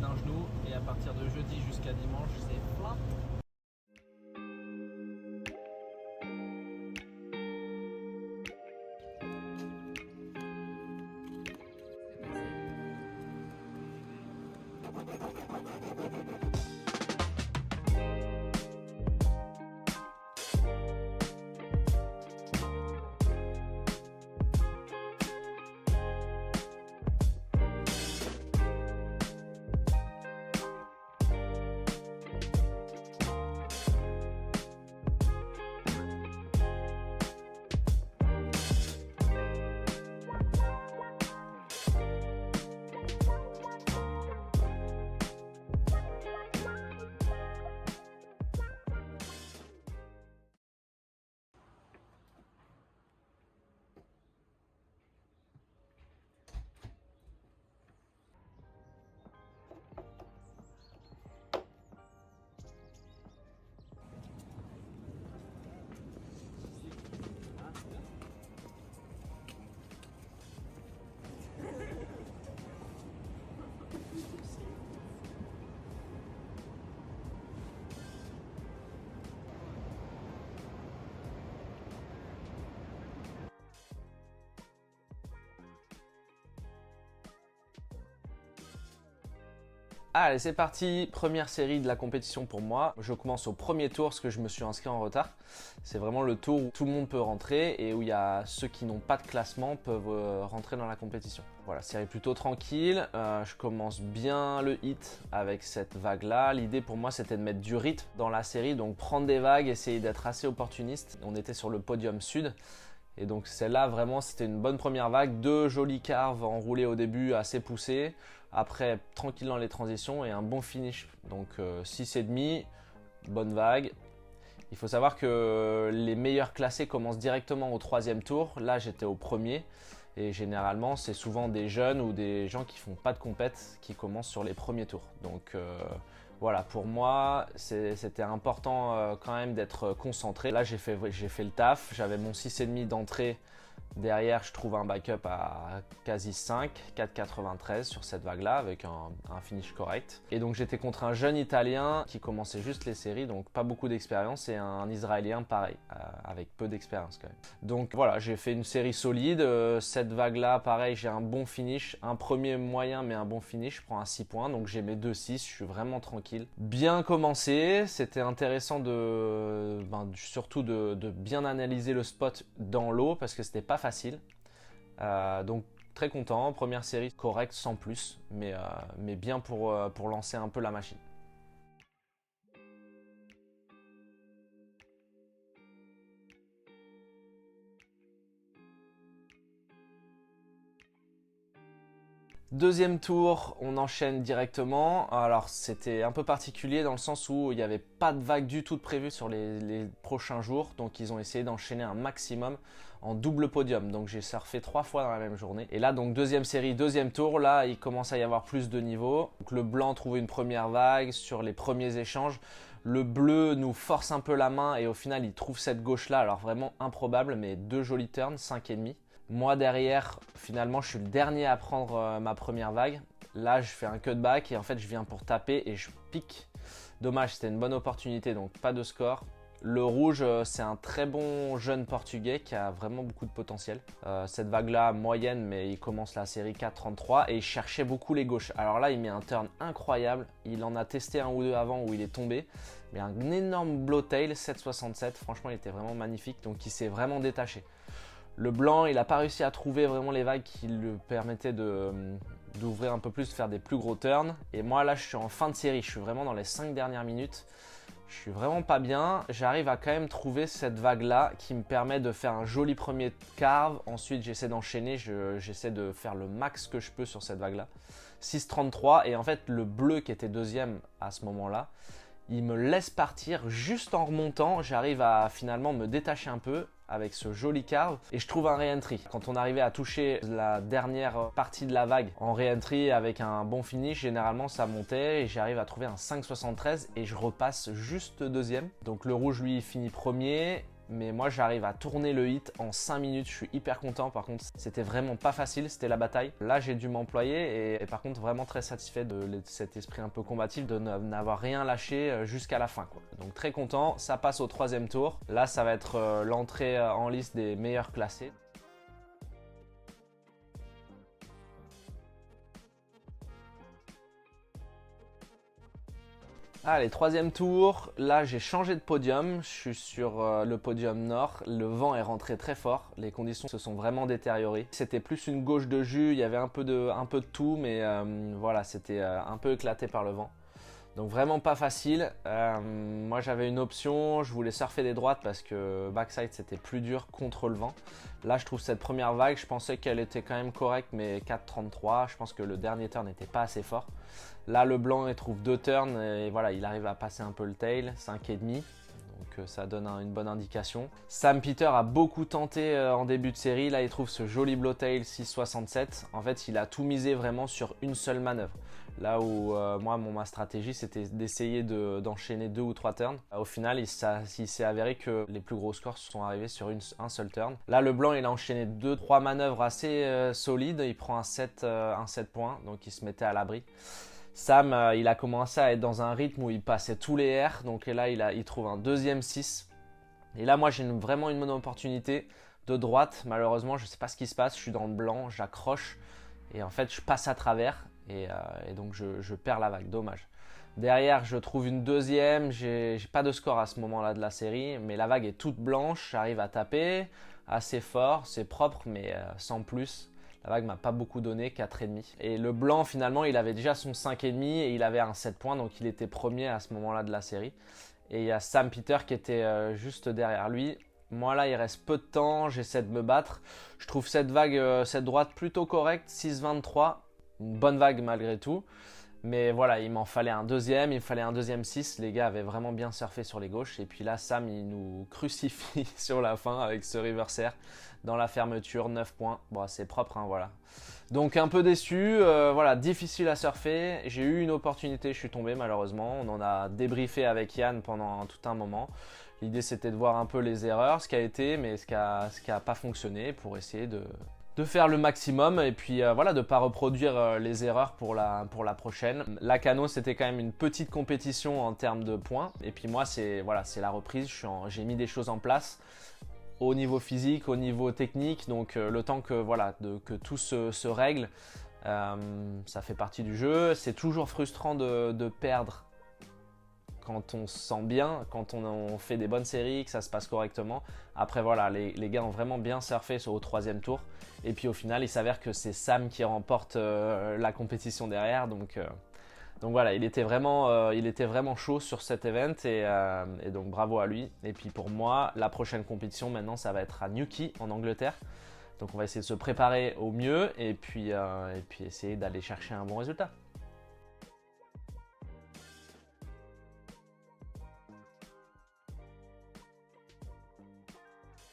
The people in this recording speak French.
d'un genou et à partir de jeudi jusqu'à dimanche, c'est plat. Allez, c'est parti, première série de la compétition pour moi. Je commence au premier tour parce que je me suis inscrit en retard. C'est vraiment le tour où tout le monde peut rentrer et où il y a ceux qui n'ont pas de classement peuvent rentrer dans la compétition. Voilà, série plutôt tranquille. Je commence bien le hit avec cette vague-là. L'idée pour moi, c'était de mettre du rythme dans la série, donc prendre des vagues, essayer d'être assez opportuniste. On était sur le podium sud. Et donc celle-là, vraiment, c'était une bonne première vague. Deux jolies carves enroulées au début, assez poussées. Après, tranquille dans les transitions et un bon finish. Donc 6,5, bonne vague. Il faut savoir que les meilleurs classés commencent directement au troisième tour. Là, j'étais au premier. Et généralement, c'est souvent des jeunes ou des gens qui font pas de compète qui commencent sur les premiers tours. Donc voilà, pour moi, c'était important quand même d'être concentré. Là, j'ai fait le taf. J'avais mon 6,5 d'entrée. Derrière, je trouve un backup à quasi 5, 4,93 sur cette vague-là avec un finish correct. Et donc j'étais contre un jeune Italien qui commençait juste les séries, donc pas beaucoup d'expérience, et un Israélien pareil, avec peu d'expérience quand même. Donc voilà, j'ai fait une série solide. Cette vague-là, pareil, j'ai un bon finish, un premier moyen mais un bon finish, je prends un 6 points, donc j'ai mes 2,6, je suis vraiment tranquille. Bien commencé, c'était intéressant surtout de bien analyser le spot dans l'eau parce que c'était pas facile. Donc très content, première série correcte sans plus, mais bien pour lancer un peu la machine. Deuxième tour, on enchaîne directement. Alors c'était un peu particulier dans le sens où il n'y avait pas de vague du tout de prévu sur les prochains jours. Donc ils ont essayé d'enchaîner un maximum en double podium. Donc j'ai surfé 3 fois dans la même journée. Et là donc deuxième série, deuxième tour, là il commence à y avoir plus de niveaux. Donc le blanc trouve une première vague sur les premiers échanges. Le bleu nous force un peu la main et au final il trouve cette gauche là. Alors vraiment improbable, mais deux jolis turns, 5,5. Moi derrière, finalement, je suis le dernier à prendre ma première vague. Là, je fais un cutback et en fait, je viens pour taper et je pique. Dommage, c'était une bonne opportunité, donc pas de score. Le rouge, c'est un très bon jeune portugais qui a vraiment beaucoup de potentiel. Cette vague-là, moyenne, mais il commence la série 4,33 et il cherchait beaucoup les gauches. Alors là, il met un turn incroyable. Il en a testé un ou deux avant où il est tombé. Mais un énorme blowtail, 7,67. Franchement, il était vraiment magnifique, donc il s'est vraiment détaché. Le blanc, il n'a pas réussi à trouver vraiment les vagues qui lui permettaient d'ouvrir un peu plus, de faire des plus gros turns. Et moi là, je suis en fin de série, je suis vraiment dans les 5 dernières minutes. Je suis vraiment pas bien. J'arrive à quand même trouver cette vague-là qui me permet de faire un joli premier carve. Ensuite, j'essaie d'enchaîner, j'essaie de faire le max que je peux sur cette vague-là. 6,33 et en fait, le bleu qui était deuxième à ce moment-là, il me laisse partir juste en remontant. J'arrive à finalement me détacher un peu avec ce joli carve et je trouve un re-entry. Quand on arrivait à toucher la dernière partie de la vague en re-entry avec un bon finish, généralement ça montait et j'arrive à trouver un 5,73 et je repasse juste deuxième. Donc le rouge lui finit premier mais moi j'arrive à tourner le hit en 5 minutes, je suis hyper content. Par contre c'était vraiment pas facile, c'était la bataille. Là j'ai dû m'employer et par contre vraiment très satisfait de cet esprit un peu combatif, de n'avoir rien lâché jusqu'à la fin, quoi. Donc très content, ça passe au 3e tour. Là ça va être l'entrée en liste des meilleurs classés. Allez, 3e tour, là j'ai changé de podium, je suis sur le podium nord, le vent est rentré très fort, les conditions se sont vraiment détériorées. C'était plus une gauche de jus, il y avait un peu de tout, mais voilà, c'était un peu éclaté par le vent. Donc vraiment pas facile. Moi j'avais une option, je voulais surfer des droites parce que backside c'était plus dur contre le vent. Là je trouve cette première vague, je pensais qu'elle était quand même correcte, mais 4,33, je pense que le dernier turn n'était pas assez fort. Là le blanc il trouve 2 turns et voilà, il arrive à passer un peu le tail, 5,5. Donc ça donne une bonne indication. Sam Peter a beaucoup tenté en début de série, là il trouve ce joli blow tail 6,67. En fait il a tout misé vraiment sur une seule manœuvre. Là où moi ma stratégie c'était d'essayer d'enchaîner 2 ou 3 turns. Au final il s'est avéré que les plus gros scores sont arrivés sur un seul turn. Là le blanc il a enchaîné 2-3 manœuvres assez solides, il prend un 7 points, donc il se mettait à l'abri. Sam il a commencé à être dans un rythme où il passait tous les airs, donc là il trouve un 2e 6. Et là moi j'ai vraiment une bonne opportunité de droite, malheureusement je sais pas ce qui se passe, je suis dans le blanc, j'accroche et en fait je passe à travers. Et donc je perds la vague, dommage. Derrière je trouve une 2e, j'ai pas de score à ce moment là de la série, mais la vague est toute blanche, j'arrive à taper assez fort, c'est propre mais sans plus. La vague m'a pas beaucoup donné, 4,5. Et le blanc finalement il avait déjà son 5,5 et il avait un 7 points, donc il était premier à ce moment là de la série. Et il y a Sam Peter qui était juste derrière lui. Moi là il reste peu de temps, j'essaie de me battre. Je trouve cette vague, cette droite plutôt correcte, 6,23. Une bonne vague malgré tout, mais voilà, il m'en fallait un 2e, il me fallait un 2e 6. Les gars avaient vraiment bien surfé sur les gauches et puis là Sam il nous crucifie sur la fin avec ce reverser dans la fermeture, 9 points. Bon c'est propre hein, voilà. Donc un peu déçu, voilà, difficile à surfer. J'ai eu une opportunité, je suis tombé malheureusement. On en a débriefé avec Yann pendant tout un moment. L'idée c'était de voir un peu les erreurs, ce qui a été, mais ce qui a pas fonctionné pour essayer de faire le maximum et puis voilà, de ne pas reproduire les erreurs pour la prochaine. La Cano c'était quand même une petite compétition en termes de points et puis moi c'est voilà, c'est la reprise, j'ai mis des choses en place au niveau physique, au niveau technique, donc le temps que, voilà, que tout se règle, ça fait partie du jeu. C'est toujours frustrant de perdre quand on se sent bien, quand on fait des bonnes séries, que ça se passe correctement. Après voilà, les gars ont vraiment bien surfé au 3e tour. Et puis au final, il s'avère que c'est Sam qui remporte la compétition derrière. Donc voilà, il était vraiment chaud sur cet event et donc bravo à lui. Et puis pour moi, la prochaine compétition maintenant, ça va être à Newquay en Angleterre. Donc on va essayer de se préparer au mieux et puis essayer d'aller chercher un bon résultat.